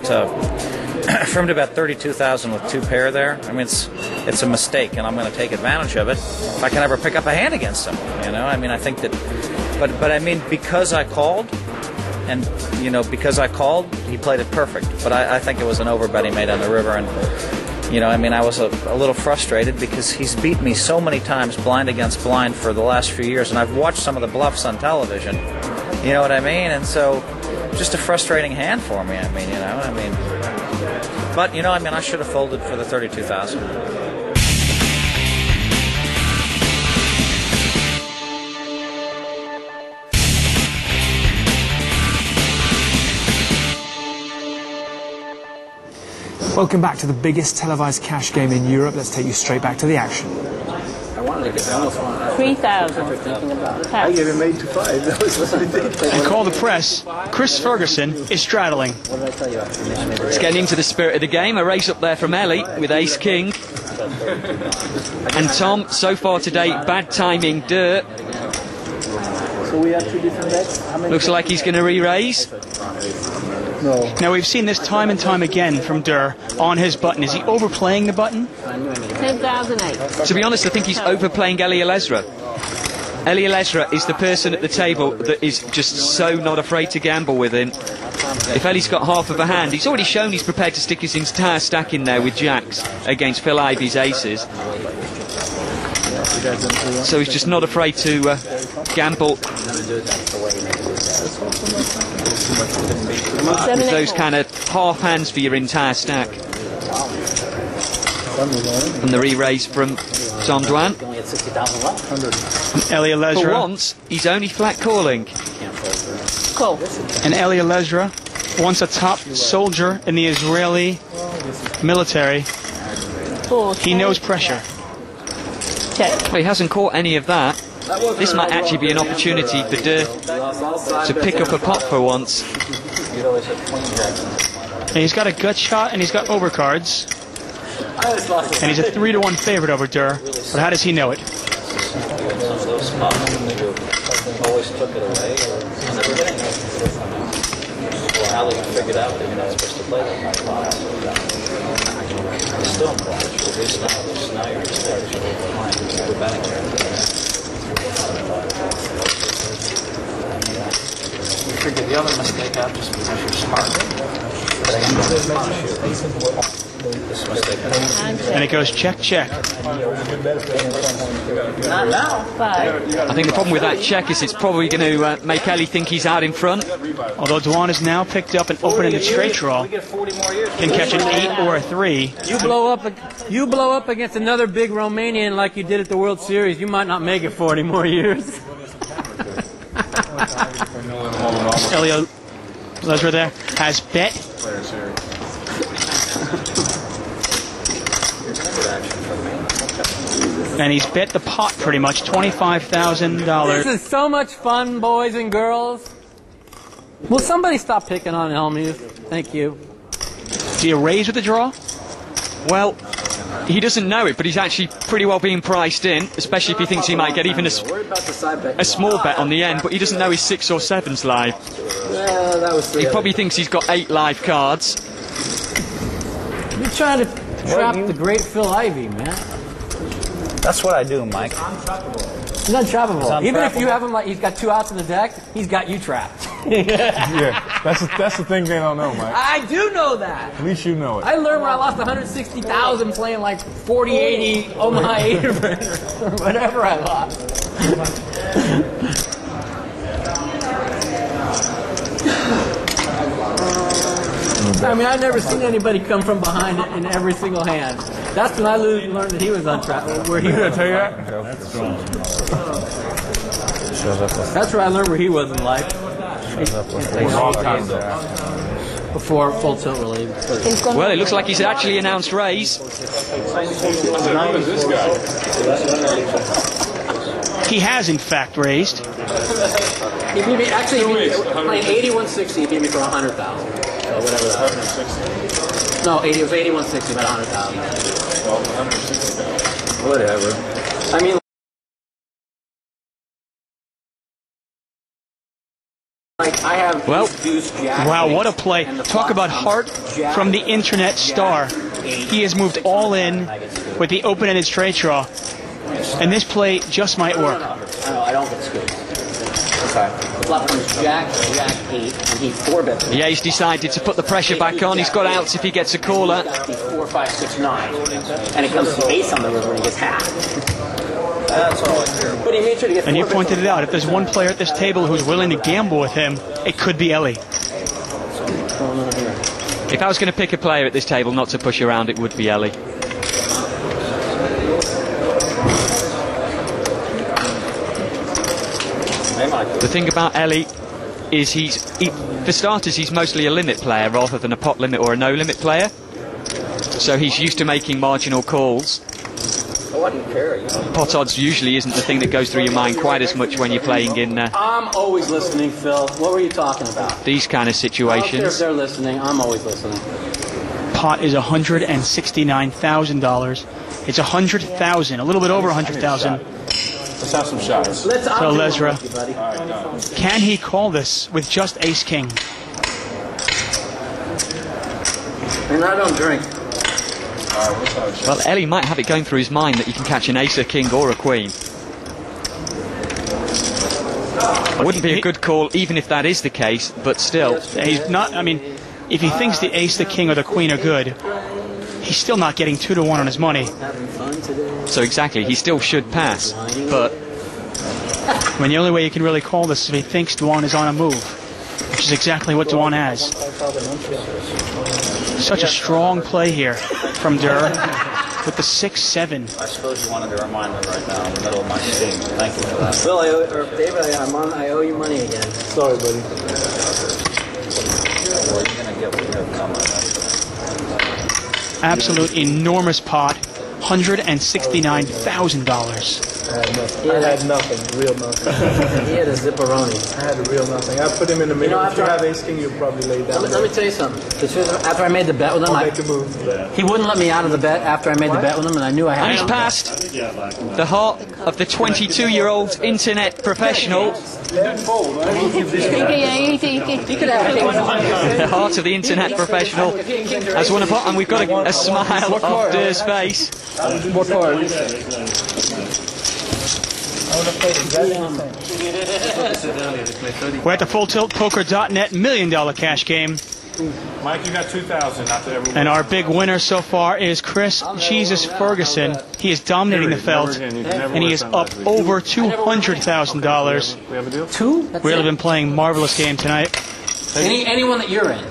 For him to bet 32,000 with two pair there, I mean, it's a mistake, and I'm going to take advantage of it if I can ever pick up a hand against him. You know, I mean, I think that, but I mean, because I called, and because I called, he played it perfect. But I think it was an overbet he made on the river, and I mean, I was a little frustrated because he's beat me so many times blind against blind for the last few years, and I've watched some of the bluffs on television. You know what I mean? And so, just a frustrating hand for me. I mean, but I mean, I should have folded for the 32,000. Welcome back to the biggest televised cash game in Europe. Let's take you straight back to the action. 3,000. I gave him 8 to 5. That was ridiculous. And call the press. Chris Ferguson is straddling. It's getting into the spirit of the game. A race up there from Ellie with Ace King. And Tom, so far today, bad timing, dirt. So we have 2 different bets. Looks like he's going to re-raise. No. Now, we've seen this time and time again from Durr on his button. Is he overplaying the button? 10,008. To be honest, I think he's overplaying Eli Lesra. Eli Lesra is the person at the table that is just so not afraid to gamble with him. If Ellie's got half of a hand, he's already shown he's prepared to stick his entire stack in there with jacks against Phil Ivy's aces. So he's just not afraid to gamble with those kind of half hands for your entire stack. And the re-raise from Tom Dwan. Elia Lesra. For once, he's only flat calling. Cool. And Elia Lesra, once a top soldier in the Israeli military, he knows pressure. Check. Well, he hasn't caught any of that. This might actually be an opportunity for Durr to pick up a pot for once. And he's got a gut shot and he's got overcards. And he's a 3-1 favorite over Durr. But how does he know it? Figure the other mistake out just because you're smart. And it goes check, check. Not now. 5. I think the problem with that check is it's probably going to make Ellie think he's out in front. Although Dwan is now picked up and open in the straight draw. Can catch an 8 or a 3. You blow up against another big Romanian like you did at the World Series, you might not make it 40 more years. Elia Lesra there has bet. And he's bet the pot pretty much, $25,000. This is so much fun, boys and girls. Will somebody stop picking on Elmuth? Thank you. Do you raise with the draw? Well, he doesn't know it, but he's actually pretty well being priced in, especially if he thinks he might get even a small bet on the end, but he doesn't know his 6 or 7's live. He probably thinks he's got 8 live cards. You're trying to trap the great Phil Ivey, man. That's what I do, Mike. He's untrappable. Even if you have him like he's got 2 outs in the deck, he's got you trapped. Yeah, that's the thing they don't know, Mike. I do know that. At least you know it. I learned when I lost 160,000 playing like 40-80 Omaha 8 or whatever I lost. I mean, I've never seen anybody come from behind in every single hand. That's when I learned that he was untrapped. Where he Did I tell you that? That's where I learned where he was in life. Before full tilt relief. Well, it looks like he's actually announced raise. He has, in fact, raised. He beat me, actually, he beat me, playing 8160, he beat me for 100,000. So whatever that was. No, it was 8160, about 100,000. Whatever. I mean, Like I have Well, deuce jack. Wow, what a play. And the Talk about heart jack, from the internet star. He has moved all in with the open-ended straight draw. And this play just might work. No, I don't get screwed. Okay. The flop comes jack, jack 8, and he 4-bets. Yeah, he's decided to put the pressure back on. He's got outs if he gets a caller. 4, 5, 6, 9. And it comes to ace on the river and he gets half. That's all I care. But he made sure to get. And you pointed it out. If there's one player at this table who's willing to gamble with him, it could be Ellie. If I was going to pick a player at this table not to push around, it would be Ellie. The thing about Ellie is for starters, he's mostly a limit player rather than a pot limit or a no limit player. So he's used to making marginal calls. Pot odds usually isn't the thing that goes through your mind quite as much when you're playing in I'm always listening, Phil. What were you talking about? these kind of I don't care if situations. they're listening. I'm always listening. Pot is $169,000. It's 100,000, a little bit over 100,000. Let's have some shots. So Lesra, can he call this with just ace king? And I don't drink. Well, Ellie might have it going through his mind that you can catch an ace, a king, or a queen. It wouldn't be a good call, even if that is the case, but still. He's not. I mean, if he thinks the ace, the king, or the queen are good, he's still not getting 2 to 1 on his money. So exactly, he still should pass, but I mean, the only way you can really call this is if he thinks Duan is on a move, which is exactly what Duan has. Such a strong play here from Durr with the 6-7. I suppose you wanted to remind me right now in the middle of my scheme. Thank you for that. Phil, David, I owe you money again. Sorry, buddy. Well, you're going to get what you have coming. Absolute enormous pot, $169,000. I had nothing, real nothing. He had a zipperoni. I had real nothing. I put him in the middle. know, If you after- have ace king, you probably lay down. Let me tell you something. After I made the bet with him, I'll make a move. he wouldn't let me out of the bet after I made the bet with him, and I knew I had and he's to. passed the heart of the 22-year-old internet professional. Yeah, He could have it. The heart of the internet professional has won a pot, and we've got a smile off Durr's face. What part? We're at the FullTiltPoker.net $1 million cash game. Mike, you got 2,000 after every And our big winner so far is Chris Jesus Ferguson. He is dominating the felt, and he is up over $200,000. We have a deal? Two? That's Really it. been playing marvelous game tonight. Anyone that you're in.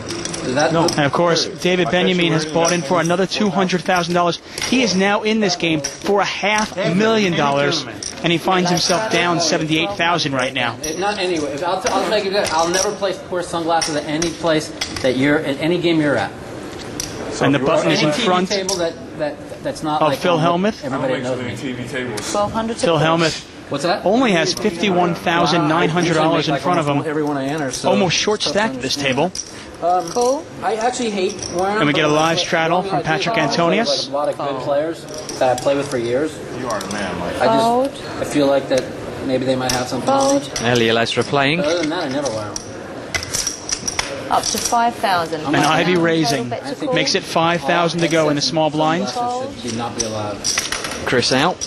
Is that And of course, David Benjamin has bought in for another $200,000. He is now in this game for $500,000, and he finds himself down $78,000 right now. Not anyway. I'll make it good. I'll never wear sunglasses at any place that you're at any game you're at. And the button is in Any TV front table that's not of like Phil Helmuth. Everybody knows me. TV tables. 1,200. Phil Helmuth What's that? only has $51,900 in front of him. Everyone I enter. So Almost short stacked at this table. Cool. I actually hate wearing them. And we get a but live straddle from Patrick Antonius. A lot of good players that I play with for years. You are the man, Mike. Fold. I feel like that maybe they might have something on me. Fold. Ellie Lesra playing. Other than that, I never wear them. Up to 5,000. And Ivy raising. Makes it 5,000 to go in the small blinds. Sunglasses should not be allowed. Chris out.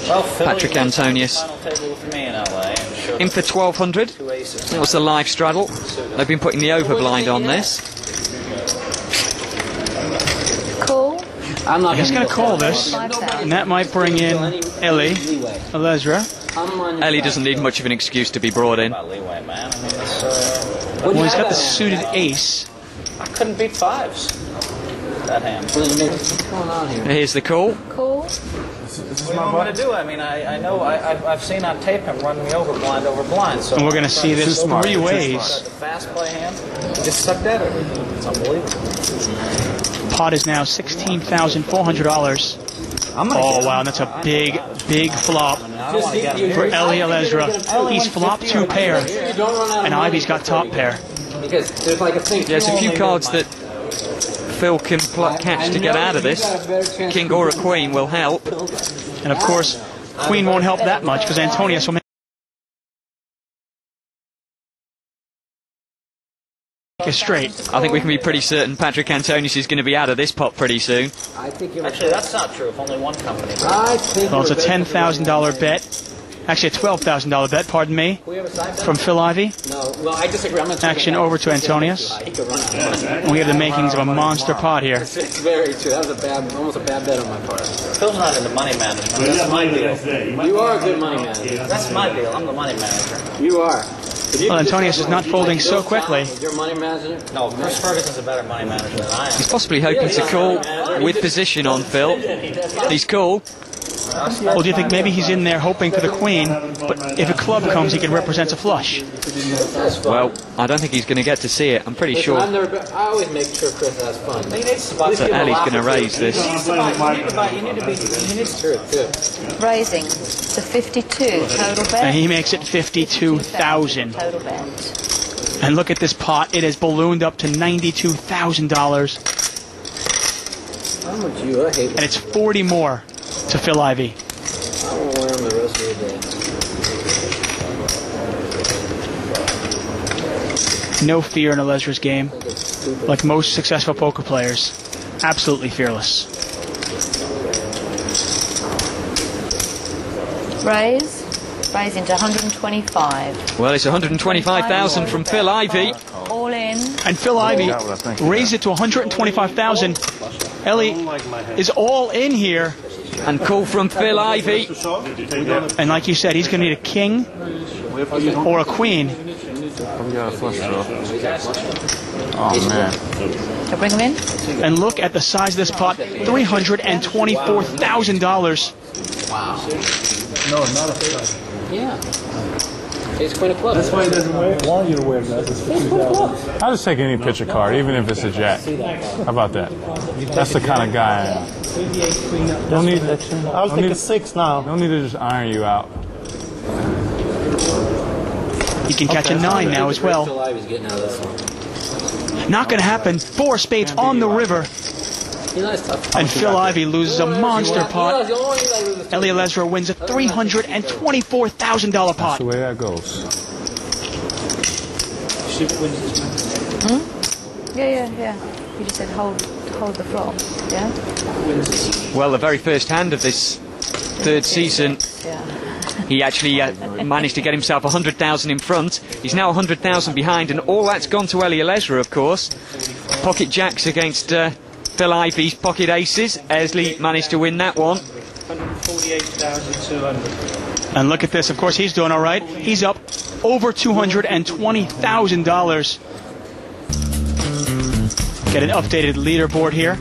Well, Phil, Patrick you went to the Antonius. final table with me in LA and showed In for 1,200. 2 aces. That was the live straddle. They've been putting the overblind on this. Cool. I'm not He's going to call this, 5,000. and that might bring in Ellie Alezra. Ellie doesn't need much of an excuse to be brought in. About leeway, man. I mean, it's, Well, he's got the suited ace. I couldn't beat fives. That hand. What's going on here? Here's the call. Cool. What do you want me to do? I mean, I know I've seen on tape him run me over blind. So And we're going to see this three ways. The fast play hand just sucked at everything. It's unbelievable. Pot is now $16,400. Oh, wow, and that's a big, big flop for Ellie Alezra. He's flopped 2 pair, and Ivy's got top pair. Because there's like a thing. There's a few cards that Phil can catch to get out of this. King or a queen will help. And of course, queen won't help that much because Antonius will make week straight. I think we can be pretty certain Patrick Antonius is going to be out of this pot pretty soon. I think you're Actually, that's not true. If only one company. I think Well, it's a $10,000 bet. Actually, a $12,000 bet, pardon me, from Phil Ivey. No, well, I disagree. I'm gonna Action over to Antonius. He could run out. And we have the makings of a monster pot here. It's very true. That was almost a bad bet on my part. Phil's not into money management. That's my deal. You are a good money manager. That's my deal. I'm the money manager. You are. Well, Antonius is not folding so quickly. Your money manager? No, Chris Ferguson's a better money manager than I am. He's possibly hoping to call with position on Phil. He's cool. Well, do you think maybe he's in there hoping for the queen, but if a club comes, he can represent a flush? Well, I don't think he's going to get to see it. I'm pretty sure. I always make sure Chris has fun. So Ellie's going to raise this. Raising to 52 total bet. And he makes it 52,000. Total bet. And look at this pot. It has ballooned up to $92,000. How much you? I hate And it's 40 more to Phil Ivey. I won't wear them the rest of the day. No fear in Alezra's game. Like most successful poker players. Absolutely fearless. Raising to 125. Well, it's 125,000 from Phil Ivey. All in. And Phil Ivey raised it to 125,000. Ellie is all in here. And call from Phil Ivey. And like you said, he's going to need a king or a queen. Oh, man. So bring them in. And look at the size of this pot, $324,000. No, not a flush. Yeah. Ace Queen of Clubs. That's why he doesn't want you to wear that. It's 50,000. I'll just take any picture card, even if it's a jack. How about that? That's the kind of guy I am. Don't need. I'll take a 6 now. Don't need to just iron you out. He can catch a 9 now as well. Phil Ivey's getting out of this one. Not going to happen. 4 spades on the river. And Phil Ivey loses a monster pot. Ellie Alezra wins a $324,000 pot. That's the way that goes. Yeah. You just said hold the flop. Yeah? Well, the very first hand of this third season, Yeah. he actually managed to get himself 100,000 in front. He's now 100,000 behind, and all that's gone to Ellie Alezra, of course. Pocket jacks against Phil Ivey's pocket aces. Esley managed to win that one. 148,200. And look at this. Of course, he's doing all right. He's up over $220,000. Get an updated leaderboard here.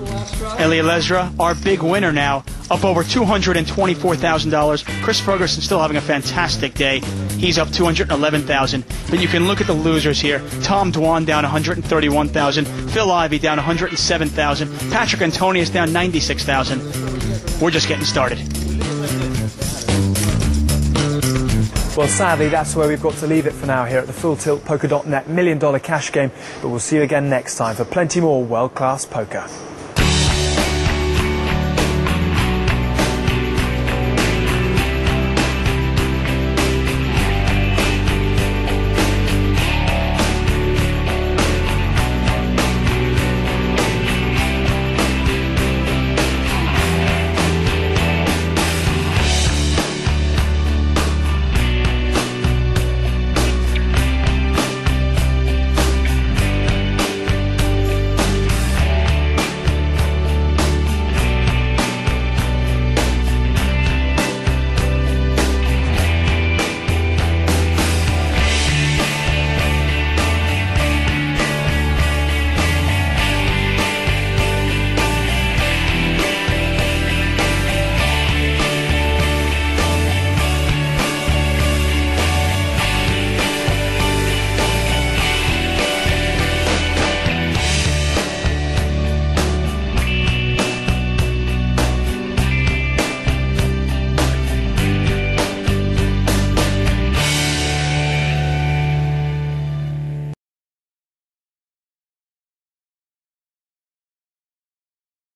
Ellie Alezra, our big winner now, up over $224,000. Chris Ferguson still having a fantastic day. He's up $211,000. But you can look at the losers here. Tom Dwan down $131,000. Phil Ivey down $107,000. Patrick Antonius down $96,000. We're just getting started. Well, sadly, that's where we've got to leave it for now here at the FullTiltPoker.net $1 million cash game. But we'll see you again next time for plenty more world-class poker.